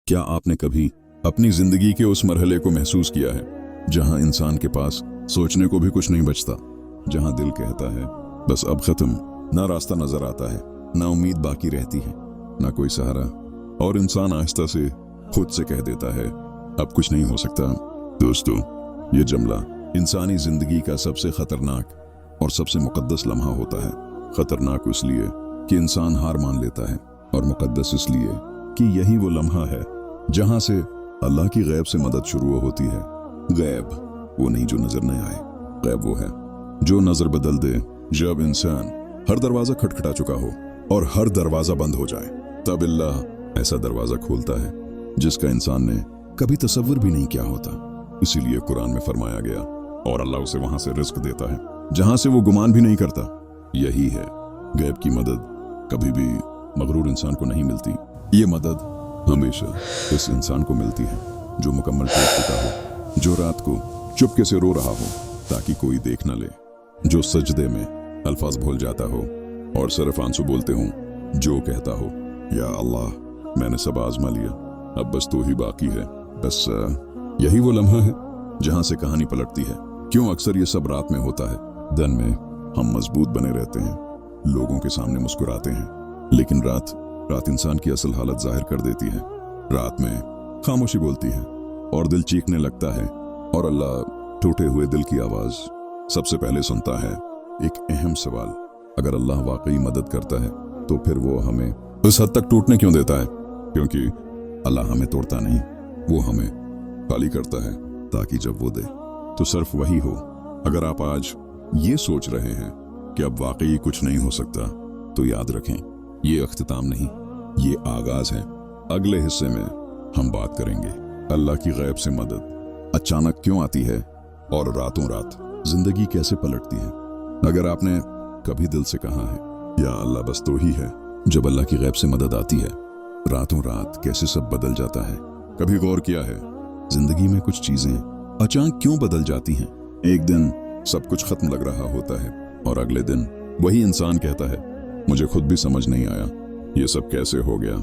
क्या आपने कभी अपनी जिंदगी के उस मरहले को महसूस किया है जहां इंसान के पास सोचने को भी कुछ नहीं बचता, जहां दिल कहता है बस अब खत्म, ना रास्ता नजर आता है, ना उम्मीद बाकी रहती है, ना कोई सहारा, और इंसान आहिस्ता से खुद से कह देता है अब कुछ नहीं हो सकता। दोस्तों, ये जुमला इंसानी जिंदगी का सबसे खतरनाक और सबसे मुकद्दस लम्हा होता है। खतरनाक इसलिए कि इंसान हार मान लेता है, और मुकद्दस इसलिए कि यही वो लम्हा है जहां से अल्लाह की गैब से मदद शुरू होती है। गैब वो नहीं जो नजर न आए, गैब वो है जो नजर बदल दे। जब इंसान हर दरवाजा खटखटा चुका हो और हर दरवाजा बंद हो जाए, तब अल्लाह ऐसा दरवाजा खोलता है जिसका इंसान ने कभी तसव्वुर भी नहीं किया होता। इसीलिए कुरान में फरमाया गया, और अल्लाह उसे वहां से रिस्क देता है जहां से वो गुमान भी नहीं करता। यही है गैब की मदद। कभी भी मगरूर इंसान को नहीं मिलती। ये मदद हमेशा इस इंसान को मिलती है जो मुकम्मल टूट चुका हो, जो रात को चुपके से रो रहा हो ताकि कोई देख न ले, जो सजदे में अल्फाज भूल जाता हो और सिर्फ आंसू बोलते हो, जो कहता हो या अल्लाह मैंने सब आजमा लिया, अब बस तू ही बाकी है। बस यही वो लम्हा है जहां से कहानी पलटती है। क्यों अक्सर ये सब रात में होता है? दिन में हम मजबूत बने रहते हैं, लोगों के सामने मुस्कुराते हैं, लेकिन रात इंसान की असल हालत जाहिर कर देती है। रात में खामोशी बोलती है और दिल चीखने लगता है, और अल्लाह टूटे हुए दिल की आवाज सबसे पहले सुनता है। एक अहम सवाल, अगर अल्लाह वाकई मदद करता है तो फिर वो हमें इस हद तक टूटने क्यों देता है? क्योंकि अल्लाह हमें तोड़ता नहीं, वो हमें खाली करता है ताकि जब वो दे तो सिर्फ वही हो। अगर आप आज ये सोच रहे हैं कि अब वाकई कुछ नहीं हो सकता, तो याद रखें, ये अख्तिताम नहीं, ये आगाज है। अगले हिस्से में हम बात करेंगे अल्लाह की गैब से मदद अचानक क्यों आती है और रातों रात जिंदगी कैसे पलटती है। अगर आपने कभी दिल से कहा है या अल्लाह बस तो ही है, जब अल्लाह की गैब से मदद आती है रातों रात कैसे सब बदल जाता है। कभी गौर किया है जिंदगी में कुछ चीजें अचानक क्यों बदल जाती हैं? एक दिन सब कुछ खत्म लग रहा होता है और अगले दिन वही इंसान कहता है मुझे खुद भी समझ नहीं आया ये सब कैसे हो गया।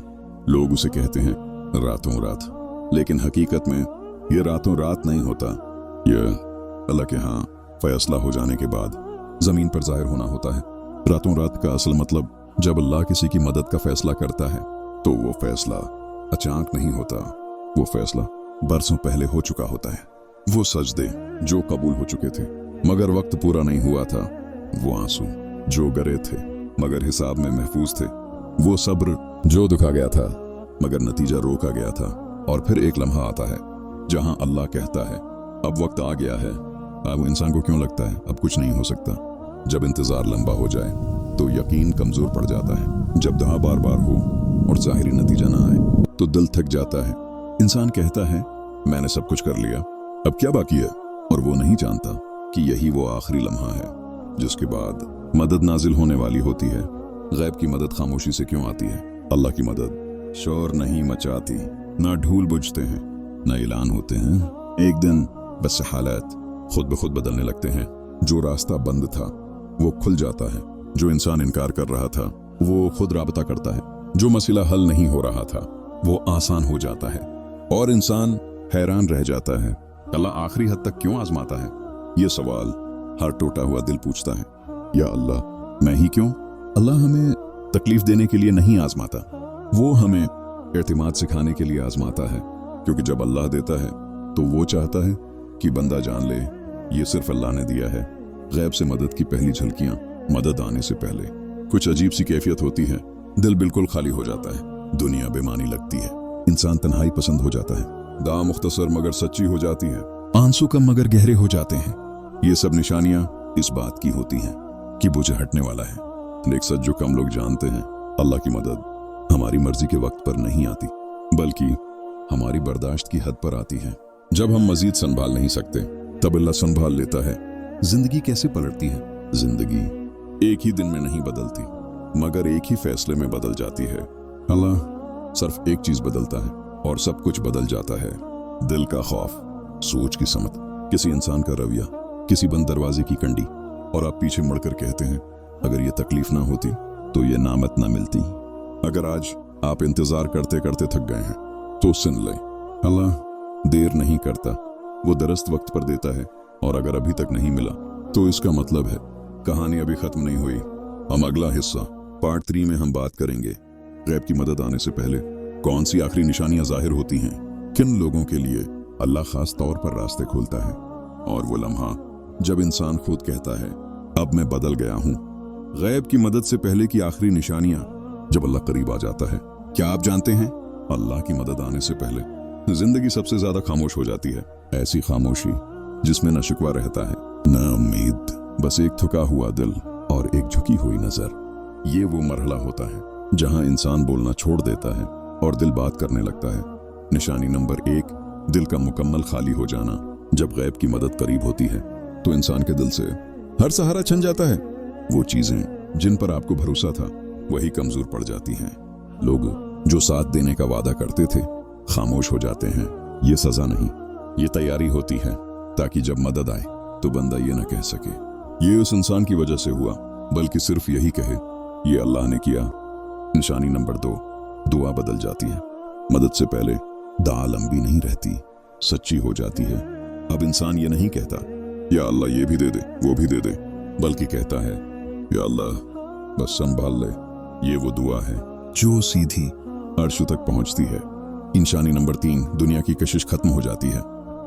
लोग उसे कहते हैं रातों रात, लेकिन हकीकत में ये रातों रात नहीं होता। यह अल्लाह के यहाँ फैसला हो जाने के बाद जमीन पर जाहिर होना होता है। रातों रात का असल मतलब जब अल्लाह किसी की मदद का फैसला करता है तो वो फैसला अचानक नहीं होता, वो फैसला बरसों पहले हो चुका होता है। वो सजदे जो कबूल हो चुके थे मगर वक्त पूरा नहीं हुआ था, वो आंसू जो गिरे थे मगर हिसाब में महफूज थे, वो सब्र जो दुखा गया था मगर नतीजा रोका गया था। और फिर एक लम्हा आता है जहां अल्लाह कहता है अब वक्त आ गया है। अब इंसान को क्यों लगता है अब कुछ नहीं हो सकता? जब इंतजार लंबा हो जाए तो यकीन कमजोर पड़ जाता है। जब दुआ बार बार हो और जाहिरी नतीजा ना आए तो दिल थक जाता है। इंसान कहता है मैंने सब कुछ कर लिया, अब क्या बाकी है? और वो नहीं जानता कि यही वो आखिरी लम्हा है जिसके बाद मदद नाजिल होने वाली होती है। गैब की मदद खामोशी से क्यों आती है? अल्लाह की मदद शोर नहीं मचाती, ना ढूल बुझते हैं, ना ऐलान होते हैं। एक दिन बस हालात खुद ब खुद बदलने लगते हैं। जो रास्ता बंद था वो खुल जाता है, जो इंसान इनकार कर रहा था वो खुद राबता करता है, जो मसला हल नहीं हो रहा था वो आसान हो जाता है, और इंसान हैरान रह जाता है अल्लाह आखिरी हद तक क्यों आजमाता है। ये सवाल हर टूटा हुआ दिल पूछता है, या अल्लाह मैं ही क्यों? अल्लाह हमें तकलीफ देने के लिए नहीं आजमाता, वो हमें एतमाद सिखाने के लिए आजमाता है। क्योंकि जब अल्लाह देता है तो वो चाहता है कि बंदा जान ले ये सिर्फ अल्लाह ने दिया है। गैब से मदद की पहली झलकियां मदद आने से पहले कुछ अजीब सी कैफियत होती है। दिल बिल्कुल खाली हो जाता है, दुनिया बेमानी लगती है, इंसान तन्हाई पसंद हो जाता है, दुआ मुख्तसर मगर सच्ची हो जाती है, आंसू कम मगर गहरे हो जाते हैं। ये सब निशानियां इस बात की होती हैं कि बोझ हटने वाला है। एक सच जो कम लोग जानते हैं, अल्लाह की मदद हमारी मर्जी के वक्त पर नहीं आती, बल्कि हमारी बर्दाश्त की हद पर आती है। जब हम मजीद संभाल नहीं सकते तब अल्लाह संभाल लेता है। जिंदगी कैसे पलटती है? जिंदगी एक ही दिन में नहीं बदलती मगर एक ही फैसले में बदल जाती है। अल्लाह सिर्फ एक चीज बदलता है और सब कुछ बदल जाता है। दिल का खौफ, सोच की समत, किसी इंसान का रवैया, किसी बंद दरवाजे की कंडी, और आप पीछे मुड़कर कहते हैं अगर ये तकलीफ ना होती तो ये नामत ना मिलती। अगर आज आप इंतजार करते करते थक गए हैं तो सुन ले, अल्लाह देर नहीं करता, वो दरस्त वक्त पर देता है, और अगर अभी तक नहीं मिला तो इसका मतलब है कहानी अभी खत्म नहीं हुई। हम अगला हिस्सा पार्ट 3 में हम बात करेंगे गैब की मदद आने से पहले कौन सी आखिरी निशानियां जाहिर होती हैं, किन लोगों के लिए अल्लाह खास तौर पर रास्ते खोलता है, और वो लम्हा जब इंसान खुद कहता है अब मैं बदल गया हूं। गैब की मदद से पहले की आखिरी निशानियां जब अल्लाह करीब आ जाता है। क्या आप जानते हैं अल्लाह की मदद आने से पहले जिंदगी सबसे ज्यादा खामोश हो जाती है। ऐसी खामोशी जिसमें न शिकवा रहता है न उम्मीद, बस एक थका हुआ दिल और एक झुकी हुई नजर। ये वो मरहला होता है जहां इंसान बोलना छोड़ देता है और दिल बात करने लगता है। निशानी नंबर 1, दिल का मुकम्मल खाली हो जाना। जब गैब की मदद करीब होती है तो इंसान के दिल से हर सहारा छिन जाता है। वो चीजें जिन पर आपको भरोसा था वही कमजोर पड़ जाती हैं। लोग जो साथ देने का वादा करते थे खामोश हो जाते हैं। ये सजा नहीं, ये तैयारी होती है ताकि जब मदद आए तो बंदा ये ना कह सके ये उस इंसान की वजह से हुआ, बल्कि सिर्फ यही कहे ये अल्लाह ने किया। निशानी नंबर 2, दुआ बदल जाती है। मदद से पहले दुआ लंबी नहीं रहती, सच्ची हो जाती है। अब इंसान ये नहीं कहता या अल्लाह ये भी दे दे वो भी दे दे, बल्कि कहता है या अल्लाह बस संभाल ले। ये वो दुआ है जो सीधी अर्श तक पहुंचती है। निशानी नंबर 3, दुनिया की कशिश खत्म हो जाती है।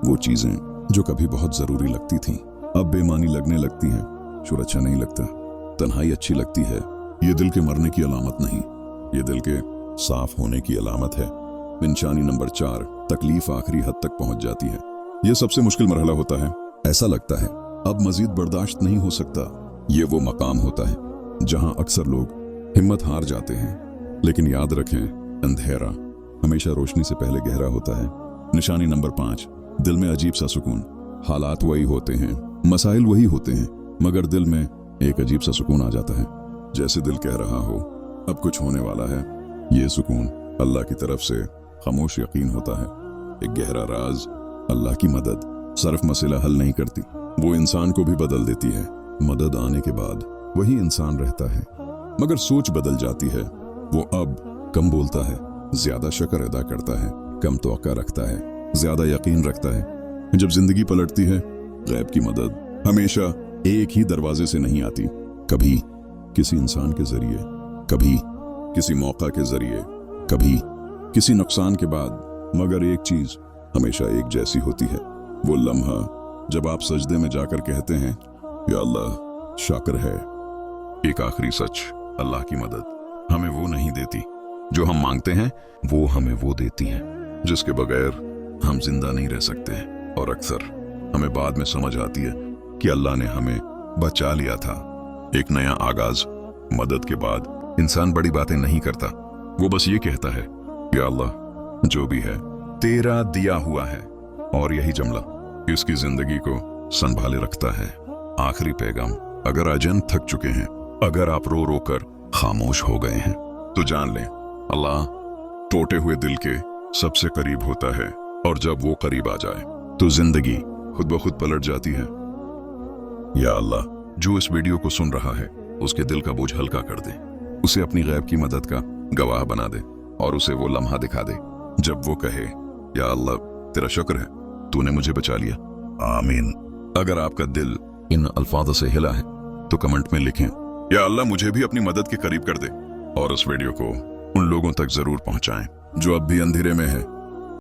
वो चीजें जो कभी बहुत जरूरी लगती थीं अब बेमानी लगने लगती हैं। शोर अच्छा नहीं लगता, तन्हाई अच्छी लगती है। ये दिल के मरने की अलामत नहीं, ये दिल के साफ होने की अलामत है। निशानी नंबर 4, तकलीफ आखिरी हद तक पहुंच जाती है। यह सबसे मुश्किल मरहला होता है। ऐसा लगता है अब मजीद बर्दाश्त नहीं हो सकता। ये वो मकाम होता है जहां अक्सर लोग हिम्मत हार जाते हैं। लेकिन याद रखें, अंधेरा हमेशा रोशनी से पहले गहरा होता है। निशानी नंबर 5, दिल में अजीब सा सुकून। हालात वही होते हैं, मसाइल वही होते हैं, मगर दिल में एक अजीब सा सुकून आ जाता है, जैसे दिल कह रहा हो अब कुछ होने वाला है। ये सुकून अल्लाह की तरफ से खामोश यकीन होता है। एक गहरा राज, अल्लाह की मदद सिर्फ मसला हल नहीं करती, वो इंसान को भी बदल देती है। मदद आने के बाद वही इंसान रहता है, मगर सोच बदल जाती है। वो अब कम बोलता है, ज्यादा शुक्र अदा करता है, कम तवक्का रखता है, ज्यादा यकीन रखता है। जब जिंदगी पलटती है, गैब की मदद हमेशा एक ही दरवाजे से नहीं आती। कभी किसी इंसान के जरिए, कभी किसी मौका के जरिए, कभी किसी नुकसान के बाद, मगर एक चीज हमेशा एक जैसी होती है। वो लम्हा जब आप सजदे में जाकर कहते हैं या अल्लाह शाकर है। एक आखिरी सच, अल्लाह की मदद हमें वो नहीं देती जो हम मांगते हैं, वो हमें वो देती है जिसके बगैर हम जिंदा नहीं रह सकते। और अक्सर हमें बाद में समझ आती है कि अल्लाह ने हमें बचा लिया था। एक नया आगाज। मदद के बाद इंसान बड़ी बातें नहीं करता, वो बस ये कहता है या अल्लाह जो भी है तेरा दिया हुआ है, और यही जुमला इसकी जिंदगी को संभाले रखता है। आखिरी पैगाम, अगर अजन थक चुके हैं, अगर आप रो रो कर खामोश हो गए हैं, तो जान लें अल्लाह टूटे हुए दिल के सबसे करीब होता है, और जब वो करीब आ जाए तो जिंदगी खुद ब खुद पलट जाती है। या अल्लाह जो इस वीडियो को सुन रहा है उसके दिल का बोझ हल्का कर दे, उसे अपनी गैब की मदद का गवाह बना दे, और उसे वो लम्हा दिखा दे जब वो कहे या अल्लाह तेरा शुक्र है तूने मुझे बचा लिया। आमीन। अगर आपका दिल इन अल्फाजों से हिला है तो कमेंट में लिखें या अल्लाह मुझे भी अपनी मदद के करीब कर दे, और उस वीडियो को उन लोगों तक जरूर पहुंचाएं जो अब भी अंधेरे में है।